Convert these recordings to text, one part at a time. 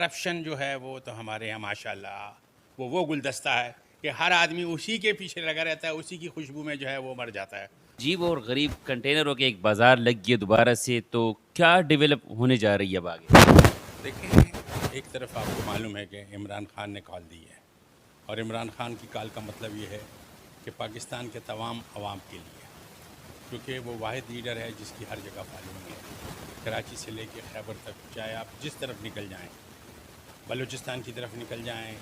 Corruption جو ہے وہ تو ہمارے یہاں ماشاءاللہ وہ گلدستہ ہے کہ ہر آدمی اسی کے پیچھے لگا رہتا ہے، اسی کی خوشبو میں جو ہے وہ مر جاتا ہے۔ عجیب اور غریب کنٹینروں کے ایک بازار لگ گئی ہے دوبارہ سے، تو کیا ڈیولپ ہونے جا رہی ہے اب آگے؟ دیکھیں، ایک طرف آپ کو معلوم ہے کہ عمران خان نے کال دی ہے، اور عمران خان کی کال کا مطلب یہ ہے کہ پاکستان کے تمام عوام کے لیے، کیونکہ وہ واحد لیڈر ہے جس کی ہر جگہ فالوئنگ ہے، کراچی سے لے کے خیبر تک، چاہے آپ جس طرف نکل جائیں، بلوچستان کی طرف نکل جائیں،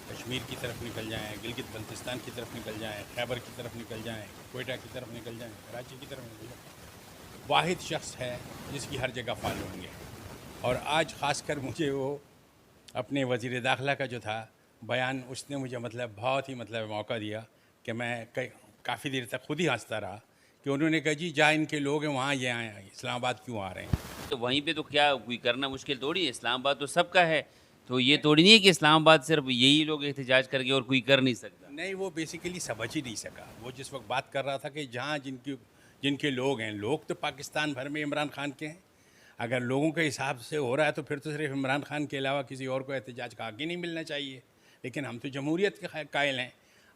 کشمیر کی طرف نکل جائیں، گلگت بلتستان کی طرف نکل جائیں، خیبر کی طرف نکل جائیں، کوئٹہ کی طرف نکل جائیں، کراچی کی طرف نکل جائیں، واحد شخص ہے جس کی ہر جگہ فالوئنگ ہے۔ اور آج خاص کر مجھے وہ اپنے وزیر داخلہ کا جو تھا بیان، اس نے مجھے بہت ہی موقع دیا کہ میں کافی دیر تک خود ہی ہنستا رہا کہ انہوں نے کہا جی جہاں ان کے لوگ ہیں وہاں یہ آئے ہیں، اسلام آباد کیوں آ رہے ہیں؟ تو وہیں پہ تو کیا کوئی کرنا مشکل تھوڑی ہے، اسلام آباد تو سب کا ہے، تو یہ تھوڑی نہیں ہے کہ اسلام آباد صرف یہی لوگ احتجاج کر کے اور کوئی کر نہیں سکتا۔ نہیں، وہ بیسیکلی سمجھ ہی نہیں سکا۔ وہ جس وقت بات کر رہا تھا کہ جہاں جن کے لوگ ہیں، لوگ تو پاکستان بھر میں عمران خان کے ہیں، اگر لوگوں کے حساب سے ہو رہا ہے تو پھر تو صرف عمران خان کے علاوہ کسی اور کو احتجاج کا حق ہی نہیں ملنا چاہیے۔ لیکن ہم تو جمہوریت کے قائل ہیں،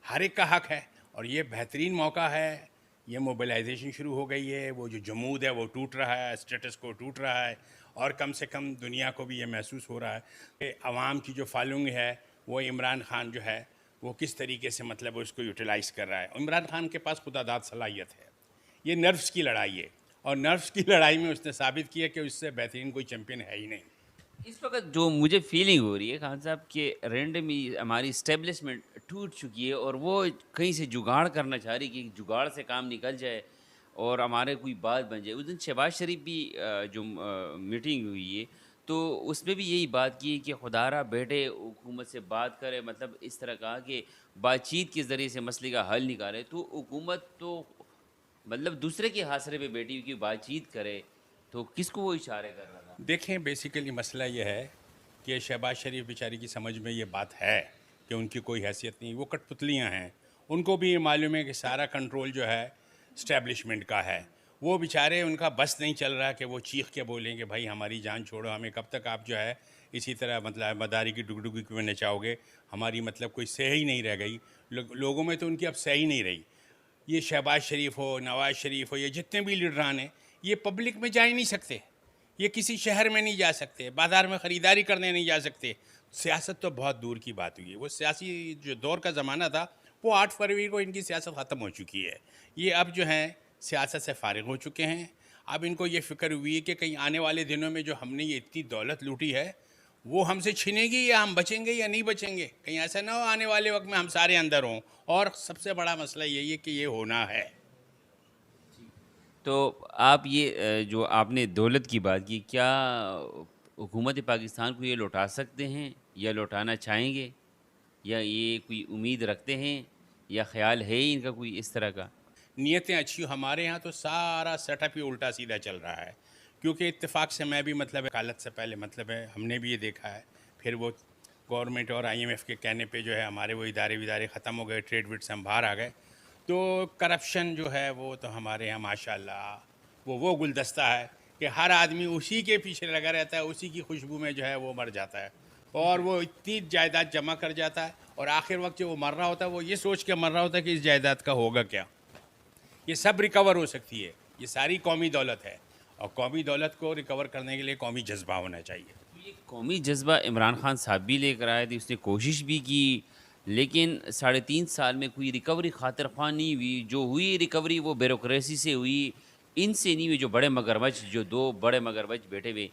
ہر ایک کا حق ہے، اور یہ بہترین موقع ہے، یہ موبلائزیشن شروع ہو گئی ہے، وہ جو جمود ہے وہ ٹوٹ رہا ہے، اسٹیٹس کو ٹوٹ رہا ہے، اور کم سے کم دنیا کو بھی یہ محسوس ہو رہا ہے کہ عوام کی جو فالوئنگ ہے وہ عمران خان جو ہے وہ کس طریقے سے اس کو یوٹیلائز کر رہا ہے۔ عمران خان کے پاس خدا داد صلاحیت ہے، یہ نرفز کی لڑائی ہے، اور نرفز کی لڑائی میں اس نے ثابت کیا کہ اس سے بہترین کوئی چیمپئن ہے ہی نہیں۔ اس وقت جو مجھے فیلنگ ہو رہی ہے خان صاحب کہ رینڈم ہماری اسٹیبلشمنٹ ٹوٹ چکی ہے اور وہ کہیں سے جگاڑ کرنا چاہ رہی کہ جگاڑ سے کام نکل جائے اور ہمارے کوئی بات بن جائے۔ اس دن شہباز شریف بھی جو میٹنگ ہوئی ہے تو اس میں بھی یہی بات کی کہ خدا را بیٹے حکومت سے بات کرے، مطلب اس طرح کہا کہ بات چیت کے ذریعے سے مسئلے کا حل نکالے۔ تو حکومت تو مطلب دوسرے کے حاصلے پہ بیٹھی ہوئی کہ بات چیت کرے، تو کس کو وہ اشارے کر رہا تھا؟ دیکھیں، بیسیکلی مسئلہ یہ ہے کہ شہباز شریف بیچاری کی سمجھ میں یہ بات ہے کہ ان کی کوئی حیثیت نہیں، وہ کٹ پتلیاں ہیں، ان کو بھی یہ معلوم ہے کہ سارا کنٹرول جو ہے اسٹیبلشمنٹ کا ہے۔ وہ بیچارے ان کا بس نہیں چل رہا کہ وہ چیخ کے بولیں کہ بھائی ہماری جان چھوڑو، ہمیں کب تک آپ جو ہے اسی طرح مداری کی ڈگڈگی کیوں نچاؤ گے، ہماری کوئی سہ ہی نہیں رہ گئی، لوگوں میں تو ان کی اب سہ ہی نہیں رہی۔ یہ شہباز شریف ہو، نواز شریف ہو، یہ جتنے بھی لیڈران ہیں، یہ پبلک میں جا ہی نہیں سکتے، یہ کسی شہر میں نہیں جا سکتے، بازار میں خریداری کرنے نہیں جا سکتے۔ سیاست تو بہت دور کی بات ہوئی ہے، وہ سیاسی جو دور کا زمانہ تھا وہ 8 فروری کو ان کی سیاست ختم ہو چکی ہے۔ یہ اب جو ہیں سیاست سے فارغ ہو چکے ہیں۔ اب ان کو یہ فکر ہوئی ہے کہ کہیں آنے والے دنوں میں جو ہم نے یہ اتنی دولت لوٹی ہے وہ ہم سے چھنے گی، یا ہم بچیں گے یا نہیں بچیں گے، کہیں ایسا نہ ہو آنے والے وقت میں ہم سارے اندر ہوں۔ اور سب سے بڑا مسئلہ یہی ہے کہ یہ ہونا ہے۔ تو آپ یہ جو آپ نے دولت کی بات کی، کیا حکومت پاکستان کو یہ لوٹا سکتے ہیں یا لوٹانا چاہیں گے، یا یہ کوئی امید رکھتے ہیں، یا خیال ہے ہی ان کا کوئی اس طرح کا؟ نیتیں اچھی، ہمارے ہاں تو سارا سیٹ اپ ہی الٹا سیدھا چل رہا ہے، کیونکہ اتفاق سے میں بھی وکالت سے پہلے ہے ہم نے بھی یہ دیکھا ہے، پھر وہ گورنمنٹ اور آئی ایم ایف کے کہنے پہ جو ہے ہمارے وہ ادارے ختم ہو گئے، ٹریڈ ویڈ سے ہم باہر آ گئے، تو کرپشن جو ہے وہ تو ہمارے یہاں ماشاءاللہ وہ گلدستہ ہے کہ ہر آدمی اسی کے پیچھے لگا رہتا ہے، اسی کی خوشبو میں جو ہے وہ مر جاتا ہے، اور وہ اتنی جائیداد جمع کر جاتا ہے، اور آخر وقت جو وہ مر رہا ہوتا ہے وہ یہ سوچ کے مر رہا ہوتا ہے کہ اس جائیداد کا ہوگا کیا، یہ سب ریکور ہو سکتی ہے، یہ ساری قومی دولت ہے، اور قومی دولت کو ریکور کرنے کے لیے قومی جذبہ ہونا چاہیے۔ یہ قومی جذبہ عمران خان صاحب بھی لے کر آئے تھے، اس نے کوشش بھی کی، لیکن 3.5 سال میں کوئی ریکوری خاطر خواہ نہیں ہوئی۔ جو ہوئی ریکوری وہ بیوروکریسی سے ہوئی، ان سے نہیں ہوئی۔ جو بڑے مگرمچھ، جو 2 بڑے مگرمچھ بیٹھے ہوئے،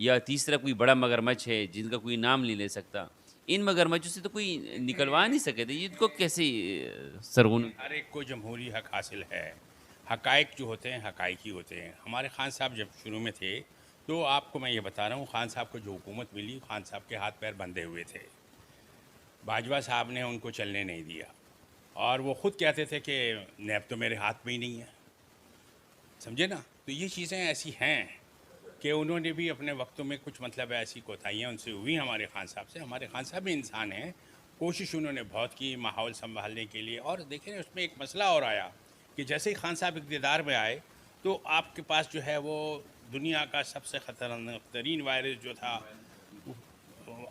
یا تیسرا کوئی بڑا مگرمچھ ہے جن کا کوئی نام نہیں لے سکتا، ان مگرمچھوں سے تو کوئی نکلوا نہیں سکے تھے، ان کو کیسے سرغنہ؟ ہر ایک کو جمہوری حق حاصل ہے، حقائق جو ہوتے ہیں حقائق ہی ہوتے ہیں۔ ہمارے خان صاحب جب شروع میں تھے تو آپ کو میں یہ بتا رہا ہوں، خان صاحب کو جو حکومت ملی، خان صاحب کے ہاتھ پیر بندھے ہوئے تھے، باجوہ صاحب نے ان کو چلنے نہیں دیا، اور وہ خود کہتے تھے کہ نیب تو میرے ہاتھ میں ہی نہیں ہے، سمجھے نا؟ تو یہ چیزیں ایسی ہیں کہ انہوں نے بھی اپنے وقتوں میں کچھ ایسی کوتاہیاں ان سے ہوئی ہمارے خان صاحب سے۔ ہمارے خان صاحب بھی انسان ہیں، کوشش انہوں نے بہت کی ماحول سنبھالنے کے لیے، اور دیکھیں اس میں ایک مسئلہ اور آیا کہ جیسے ہی خان صاحب اقتدار میں آئے تو آپ کے پاس جو ہے وہ دنیا کا سب سے خطرناک ترین وائرس جو تھا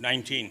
19।